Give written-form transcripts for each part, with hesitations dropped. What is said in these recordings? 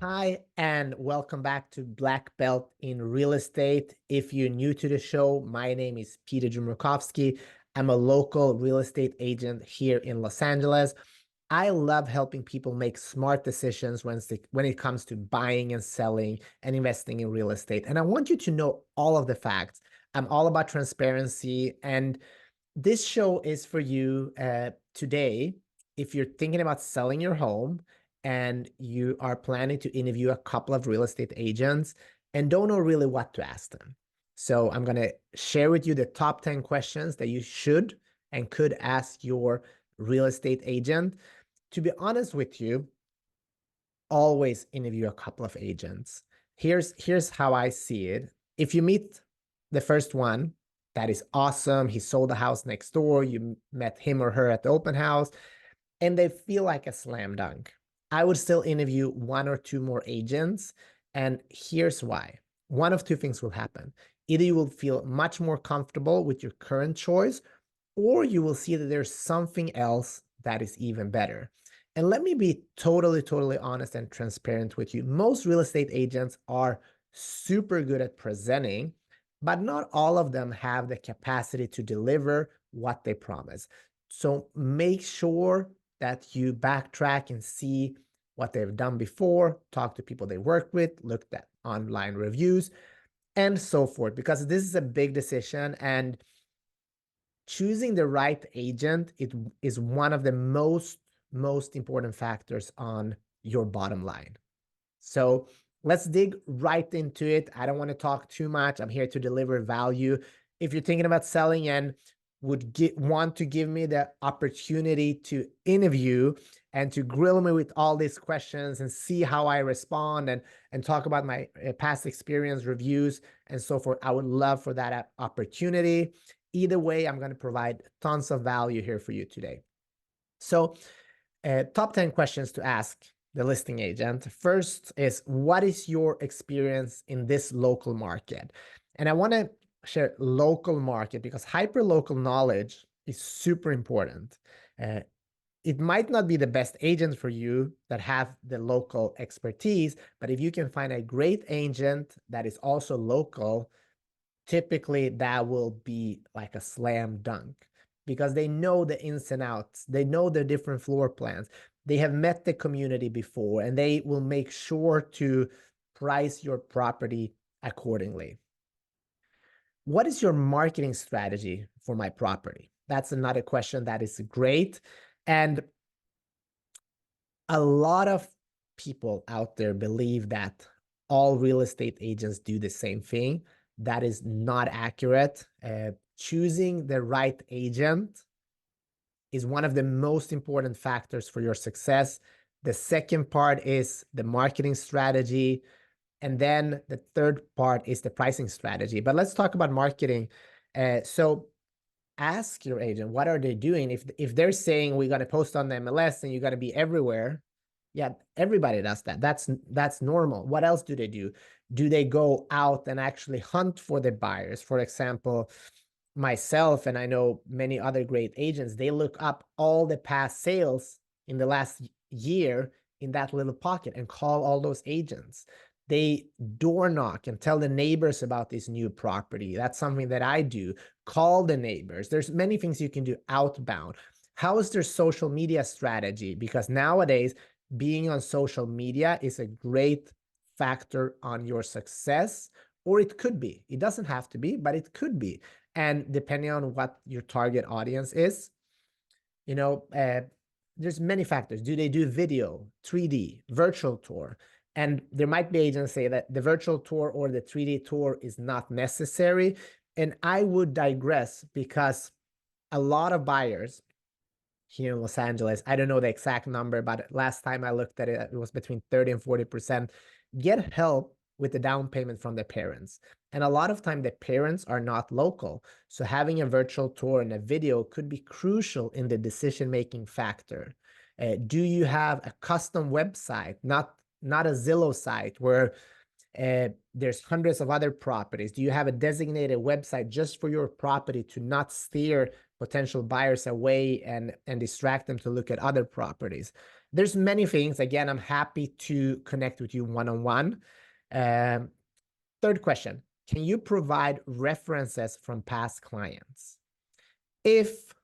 Hi, and welcome back to Black Belt in Real Estate. If you're new to the show, my name is Peter Jumrakovsky. I'm a local real estate agent here in Los Angeles. I love helping people make smart decisions when it comes to buying and selling and investing in real estate. And I want you to know all of the facts. I'm all about transparency, and this show is for you today. If you're thinking about selling your home and you are planning to interview a couple of real estate agents and don't know really what to ask them. So I'm going to share with you the top 10 questions that you should and could ask your real estate agent. To be honest with you, always interview a couple of agents. Here's how I see it. If you meet the first one, that is awesome. He sold the house next door. You met him or her at the open house, and they feel like a slam dunk. I would still interview one or two more agents. And here's why. One of two things will happen. Either you will feel much more comfortable with your current choice, or you will see that there's something else that is even better. And let me be totally honest and transparent with you. Most real estate agents are super good at presenting, but not all of them have the capacity to deliver what they promise. So make sure that you backtrack and see what they've done before, talk to people they worked with, looked at online reviews, and so forth, because this is a big decision, and choosing the right agent is one of the most important factors on your bottom line. So let's dig right into it. I don't want to talk too much. I'm here to deliver value. If you're thinking about selling and want to give me the opportunity to interview and to grill me with all these questions and see how I respond and talk about my past experience, reviews, and so forth, I would love for that opportunity. Either way, I'm going to provide tons of value here for you today. So top 10 questions to ask the listing agent. First is, what is your experience in this local market? And I want to share local market because hyper-local knowledge is super important. It might not be the best agent for you that have the local expertise, but if you can find a great agent that is also local, typically that will be like a slam dunk because they know the ins and outs. They know the different floor plans. They have met the community before, and they will make sure to price your property accordingly. What is your marketing strategy for my property? That's another question that is great. And a lot of people out there believe that all real estate agents do the same thing. That is not accurate. Choosing the right agent is one of the most important factors for your success. The second part is the marketing strategy. And then the third part is the pricing strategy. But let's talk about marketing. So ask your agent, what are they doing? If they're saying we're going to post on the MLS and you got to be everywhere, yeah, everybody does that. That's normal. What else do they do? Do they go out and actually hunt for the buyers? For example, myself and I know many other great agents, they look up all the past sales in the last year in that little pocket and call all those agents. They door knock and tell the neighbors about this new property. That's something that I do. Call the neighbors. There's many things you can do outbound. How is their social media strategy? Because nowadays, being on social media is a great factor on your success, or it could be. It doesn't have to be, but it could be. And depending on what your target audience is, there's many factors. Do they do video, 3D, virtual tour? And there might be agents say that the virtual tour or the 3D tour is not necessary. And I would digress because a lot of buyers here in Los Angeles, I don't know the exact number, but last time I looked at it, it was between 30 and 40%, get help with the down payment from the parents. And a lot of time the parents are not local. So having a virtual tour and a video could be crucial in the decision-making factor. Do you have a custom website, not a Zillow site where There's hundreds of other properties. Do you have a designated website just for your property to not steer potential buyers away and distract them to look at other properties? There's many things. Again, I'm happy to connect with you one-on-one. Third question, can you provide references from past clients? If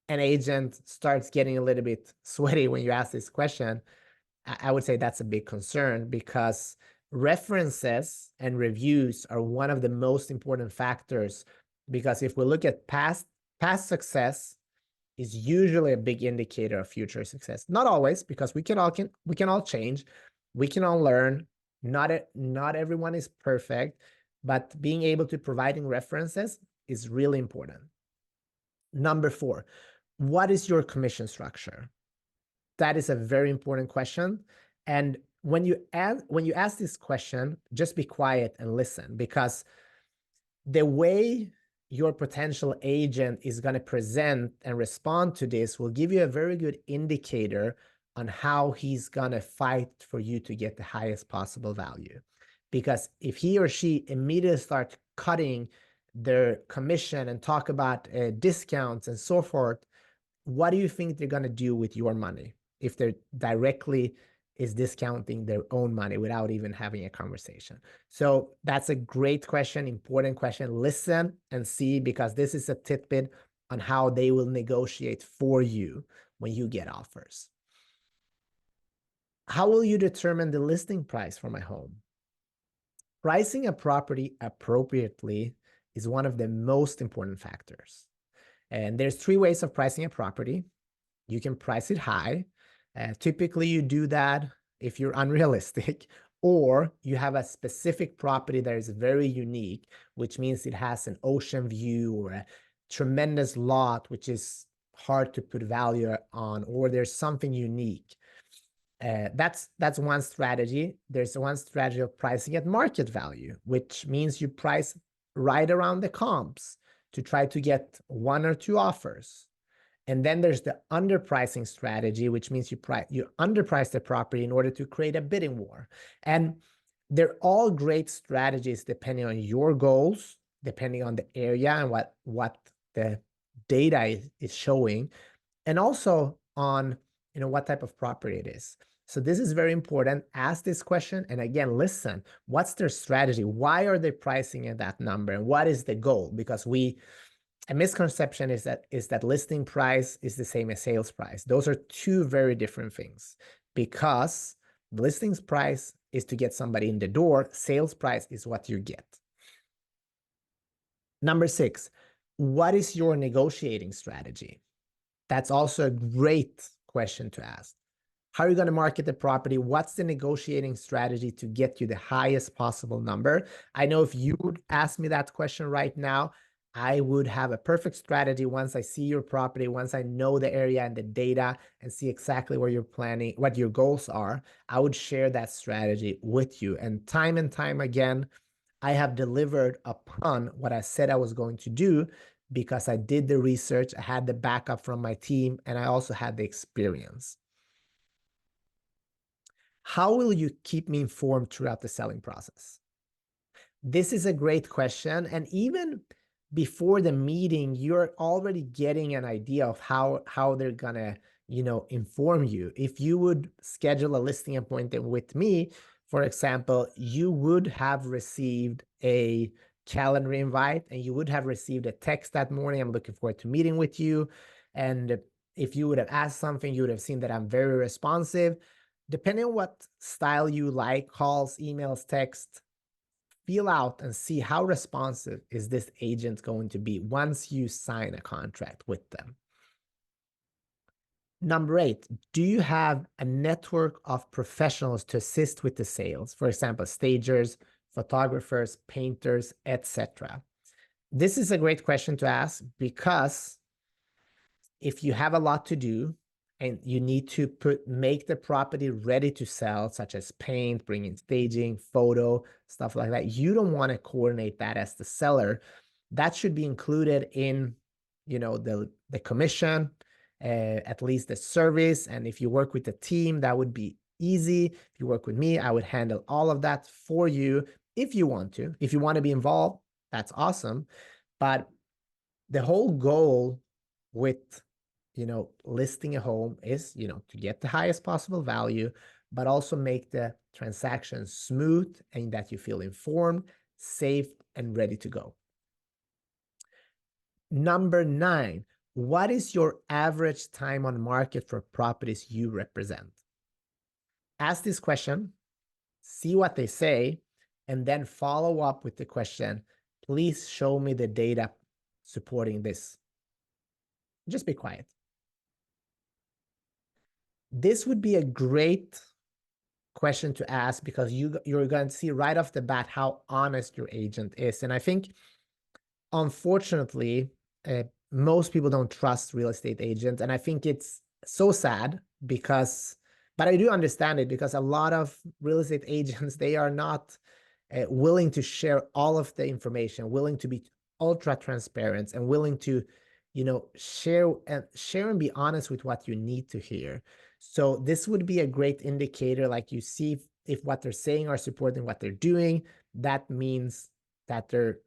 an agent starts getting a little bit sweaty when you ask this question, I would say that's a big concern, because references and reviews are one of the most important factors. Because if we look at past success, is usually a big indicator of future success. Not always, because we can all change, we can all learn. Not everyone is perfect, but being able to providing references is really important. Number 4, what is your commission structure? That is a very important question. And when you ask this question, just be quiet and listen, because the way your potential agent is going to present and respond to this will give you a very good indicator on how he's going to fight for you to get the highest possible value. Because if he or she immediately starts cutting their commission and talk about discounts and so forth, what do you think they're going to do with your money if they're directly is discounting their own money without even having a conversation? So that's a great question, important question. Listen and see, because this is a tidbit on how they will negotiate for you when you get offers. How will you determine the listing price for my home? Pricing a property appropriately is one of the most important factors. And there's 3 ways of pricing a property. You can price it high. Typically, you do that if you're unrealistic, or you have a specific property that is very unique, which means it has an ocean view or a tremendous lot, which is hard to put value on, or there's something unique. That's one strategy. There's one strategy of pricing at market value, which means you price right around the comps to try to get 1 or 2 offers. And then there's the underpricing strategy, which means you underprice the property in order to create a bidding war. And they're all great strategies depending on your goals, depending on the area and what the data is showing, and also on what type of property it is. So this is very important. Ask this question, and again, listen. What's their strategy? Why are they pricing at that number, and what is the goal? Because a misconception is that listing price is the same as sales price. Those are 2 very different things, because the listings price is to get somebody in the door. Sales price is what you get. Number 6, what is your negotiating strategy? That's also a great question to ask. How are you going to market the property? What's the negotiating strategy to get you the highest possible number? I know if you would ask me that question right now, I would have a perfect strategy once I see your property, once I know the area and the data and see exactly where you're planning, what your goals are. I would share that strategy with you. And time again, I have delivered upon what I said I was going to do, because I did the research, I had the backup from my team, and I also had the experience. How will you keep me informed throughout the selling process? This is a great question. And even before the meeting, you're already getting an idea of how they're gonna, inform you. If you would schedule a listing appointment with me, for example, you would have received a calendar invite and you would have received a text that morning. I'm looking forward to meeting with you. And if you would have asked something, you would have seen that I'm very responsive. Depending on what style you like, calls, emails, text, feel out and see how responsive is this agent going to be once you sign a contract with them. Number 8, do you have a network of professionals to assist with the sales? For example, stagers, photographers, painters, etc. This is a great question to ask, because if you have a lot to do and you need to make the property ready to sell, such as paint, bring in staging, photo, stuff like that, you don't want to coordinate that as the seller. That should be included in, the commission, at least the service. And if you work with a team, that would be easy. If you work with me, I would handle all of that for you if you want to. If you want to be involved, that's awesome. But the whole goal with listing a home is to get the highest possible value, but also make the transaction smooth and that you feel informed, safe, and ready to go. Number 9, what is your average time on market for properties you represent? Ask this question, see what they say, and then follow up with the question, please show me the data supporting this. Just be quiet. This would be a great question to ask because you're going to see right off the bat how honest your agent is. And I think, unfortunately, most people don't trust real estate agents. And I think it's so sad but I do understand it, because a lot of real estate agents, they are not willing to share all of the information, willing to be ultra transparent, and willing to share and be honest with what you need to hear. So this would be a great indicator, like you see if what they're saying are supporting what they're doing. That means that they're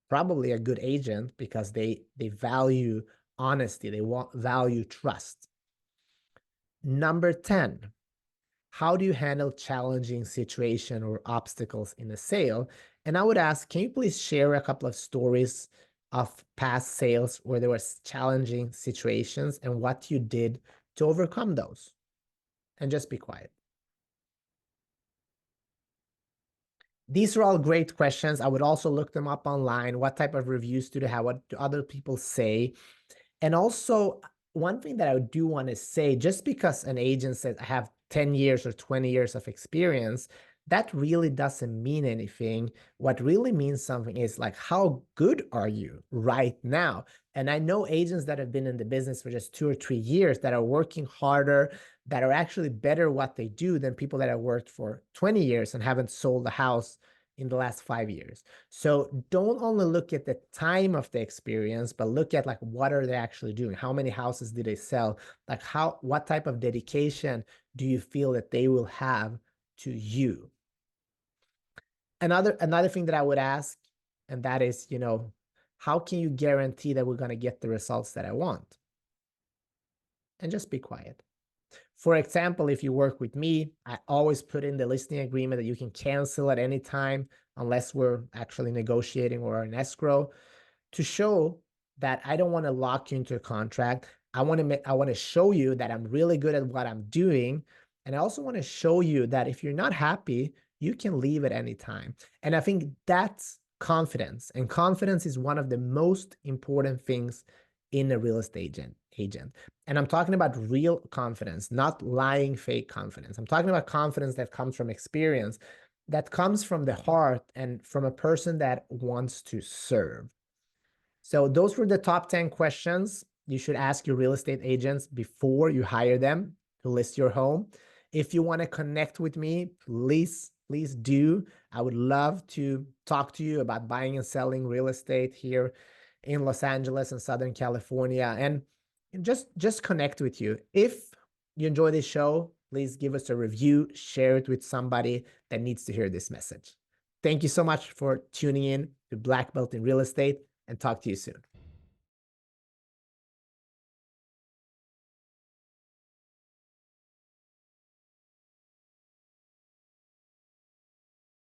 probably a good agent, because they value honesty, they value trust. Number 10, how do you handle challenging situation or obstacles in a sale? And I would ask, can you please share a couple of stories of past sales where there was challenging situations and what you did to overcome those? And just be quiet. These are all great questions. I would also look them up online. What type of reviews do they have? What do other people say? And also, one thing that I do want to say, just because an agent says I have 10 years or 20 years of experience, that really doesn't mean anything. What really means something is like, how good are you right now? And I know agents that have been in the business for just 2 or 3 years that are working harder, that are actually better at what they do than people that have worked for 20 years and haven't sold a house in the last 5 years. So don't only look at the time of the experience, but look at like, what are they actually doing? How many houses did they sell? Like what type of dedication do you feel that they will have to you? Another thing that I would ask, and that is, how can you guarantee that we're going to get the results that I want? And just be quiet. For example, if you work with me, I always put in the listing agreement that you can cancel at any time unless we're actually negotiating or an escrow, to show that I don't want to lock you into a contract. I want to show you that I'm really good at what I'm doing. And I also want to show you that if you're not happy, you can leave at any time. And I think that's confidence. And confidence is one of the most important things in a real estate agent. And I'm talking about real confidence, not lying, fake confidence. I'm talking about confidence that comes from experience, that comes from the heart and from a person that wants to serve. So those were the top 10 questions you should ask your real estate agents before you hire them to list your home. If you want to connect with me, please do. I would love to talk to you about buying and selling real estate here in Los Angeles and Southern California, and just connect with you. If you enjoy this show, please give us a review, share it with somebody that needs to hear this message. Thank you so much for tuning in to Black Belt in Real Estate, and talk to you soon.